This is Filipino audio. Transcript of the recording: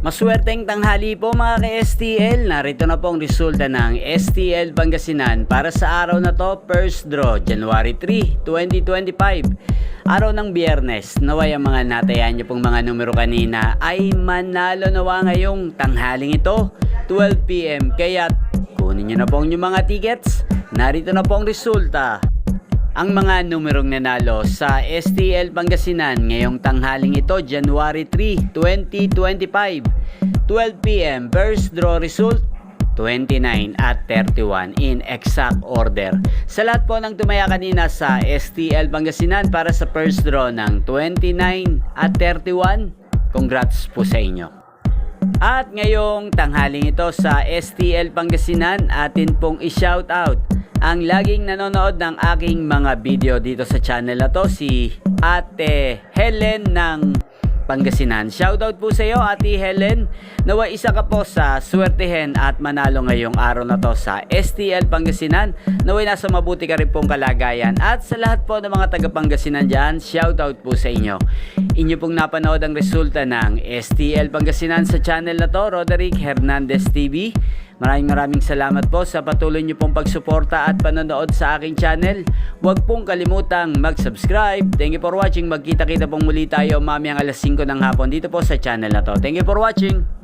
Maswerteng tanghali po mga ka-STL. Narito na po ang resulta ng STL Pangasinan para sa araw na to, first draw, January 3, 2025. Araw ng Biyernes. Naway ang mga natayan niyo pong mga numero kanina ay manalo nawa ngayong tanghaling ito, 12 PM. Kaya kunin niyo na po ang inyong mga tickets. Narito na po ang resulta. Ang mga numerong nanalo sa STL Pangasinan ngayong tanghaling ito, January 3, 2025, 12 PM, first draw result, 29 at 31 in exact order. Sa lahat po ng tumaya kanina sa STL Pangasinan para sa first draw ng 29 at 31, congrats po sa inyo. At ngayong tanghaling ito sa STL Pangasinan, atin pong i-shoutout ang laging nanonood ng aking mga video dito sa channel na to, si Ate Helen ng Pangasinan. Shoutout po sa iyo, Ate Helen. Nawa isa ka po sa swertihen at manalo ngayong araw na to sa STL Pangasinan. Naway nasa mabuti ka rin pong kalagayan. At sa lahat po ng mga taga Pangasinan dyan, shoutout po sa inyo. Inyo pong napanood ang resulta ng STL Pangasinan sa channel na to, Roderick Hernandez TV. Maraming salamat po sa patuloy niyo pong pagsuporta at panonood sa aking channel. Huwag pong kalimutang mag-subscribe. Thank you for watching. Magkita-kita pong muli tayo mamayang alas 5 ng hapon dito po sa channel na to. Thank you for watching.